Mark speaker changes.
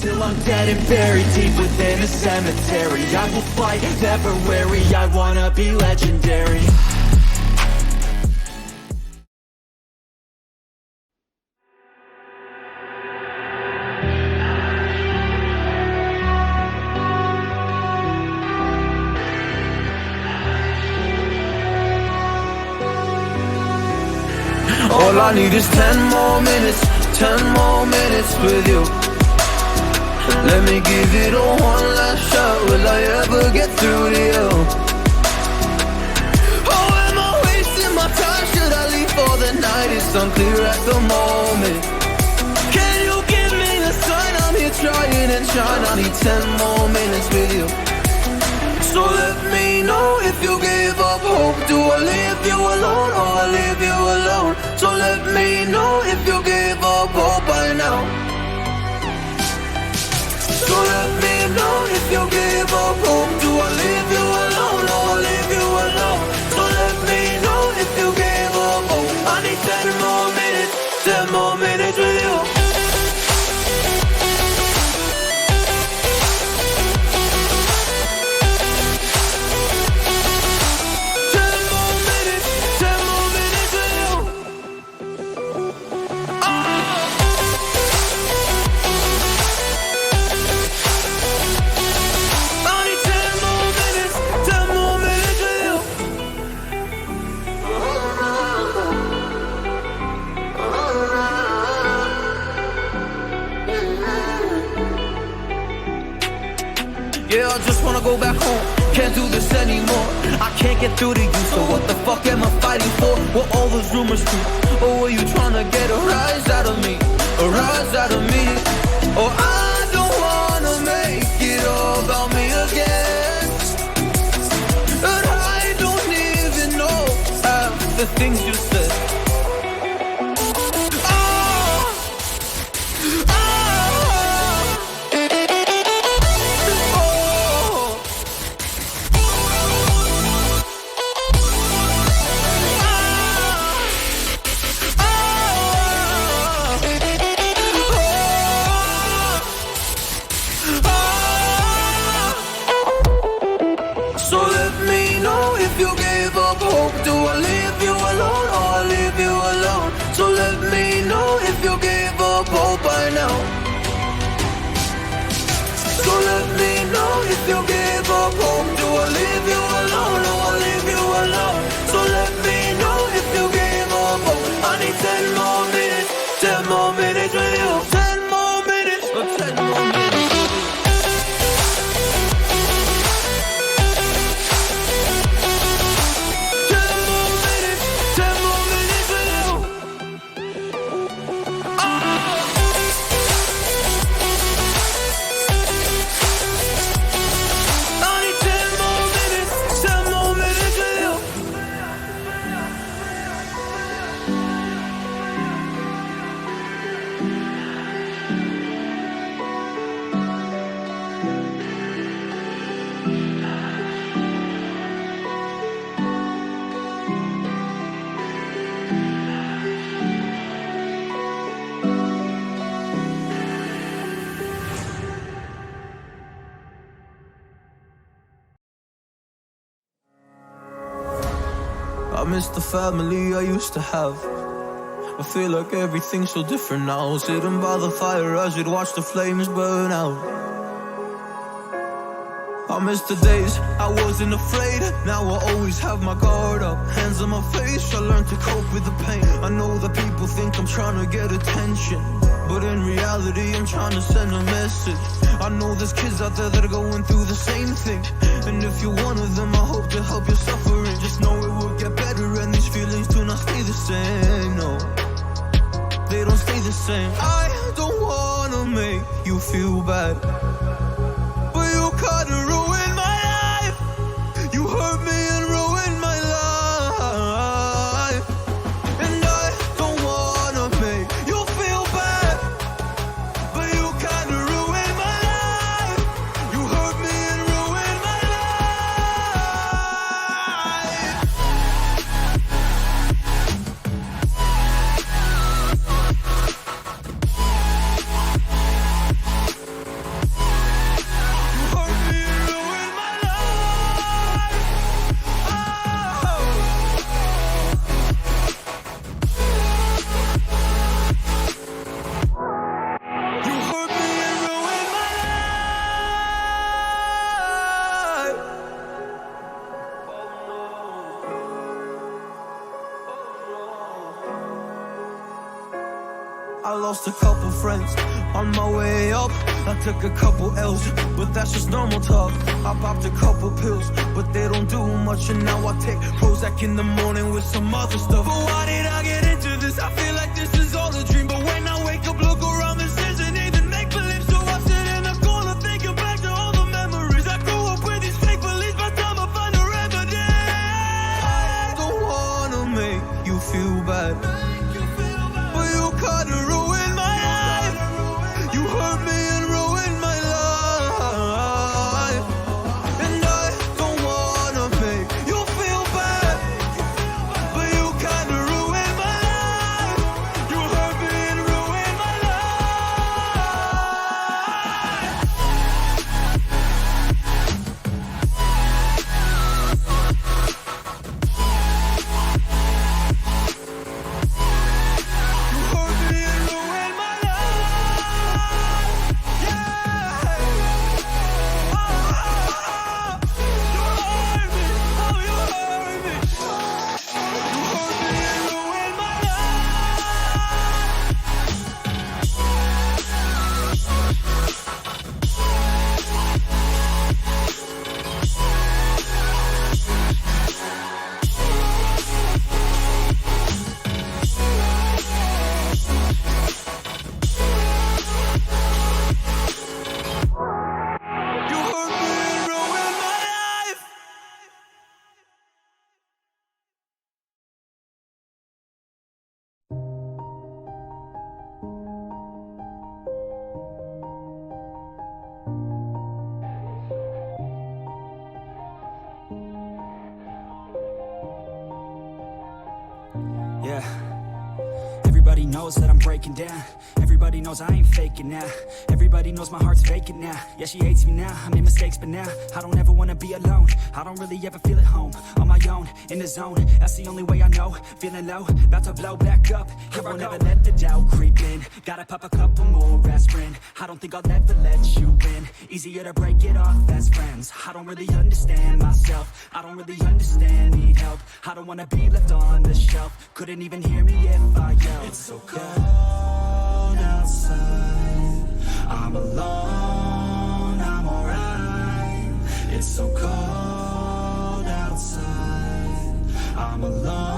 Speaker 1: till I'm dead and buried deep within a cemetery. I will fight, never weary, I wanna be legendary.
Speaker 2: All I need is 10 more minutes, 10 more minutes with you. Let me give it a one last shot. Will I ever get through to you? Oh, am I wasting my time? Should I leave for the night? It's unclear at the moment. Can you give me a sign? I'm here trying and trying. I need 10 more minutes with you. So let me know if you give up hope. Do I leave you alone or I leave you alone? So let me know if you give up hope by now. So let me know if you give up hope. Do I leave you alone or I leave you alone? So let me know if you give up hope. I need 10 more minutes, 10 more minutes with you. Yeah, I just wanna go back home. Can't do this anymore. I can't get through to you, so what the fuck am I fighting for? Were all those rumors true? Or were you trying to get a rise out of me? A rise out of me? Or I don't wanna make it all about me again. And I don't even know half the things you said. So let me know if you give up hope. Do I leave you alone or I leave you alone? So let me know if you give up hope by now. So let me know if you give up hope. Do I leave you alone or I leave you alone? So let me know if you give up hope. I need 10 more minutes, 10 more minutes with you. 10 more minutes, 10 more minutes. I miss the family I used to have. I feel like everything's so different now. Sitting by the fire as we'd watch the flames burn out. I miss the days I wasn't afraid. Now I always have my guard up. Hands on my face, I learned to cope with the pain. I know that people think I'm trying to get attention, but in reality I'm trying to send a message. I know there's kids out there that are going through the same thing, and if you're one of them, I hope to help your suffering. Just know it will get better and these feelings do not stay the same. No, they don't stay the same. I don't wanna make you feel bad, but you kinda ruined my life. You hurt me and ruined my life. And I don't wanna make you feel bad, but you kinda ruined my life. You hurt me and ruined my life. lost a couple friends. On my way up, I took a couple L's, but that's just normal talk. I popped a couple pills, but they don't do much. And now I take Prozac in the morning with some other stuff. But why did I get into this? I feel like this is all a dream. But when I wake up, look around, this isn't even make-believe. So I sit in the corner thinking back to all the memories. I grew up with these fake beliefs, by the time I find a remedy. I don't wanna make you feel bad, but you kinda ruined my life. You hurt me and ruined my life. And I don't wanna make you feel bad, but you kinda ruined my life. You hurt me and ruined my You hurt me and ruined my life. Yeah. Oh, you hurt me. Oh, you hurt me. You hurt me and ruined my You hurt me and ruined my life.
Speaker 1: Yeah. Everybody knows that I'm breaking down. Everybody knows I ain't faking now. Everybody knows my heart's vacant now. Yeah, she hates me now. I made mistakes, but now I don't ever wanna be alone. I don't really ever feel at home. On my own, in the zone. That's the only way I know. Feeling low, about to blow back up. I won't ever let the doubt creep in. Gotta pop a couple more aspirin. I don't think I'll ever let you in. Easier to break it off best friends. I don't really understand myself. I don't really understand, need help. I don't wanna be left on the shelf. Couldn't even hear me if I yelled. It's so cold outside. I'm alone, I'm alright. It's so cold outside. I'm alone.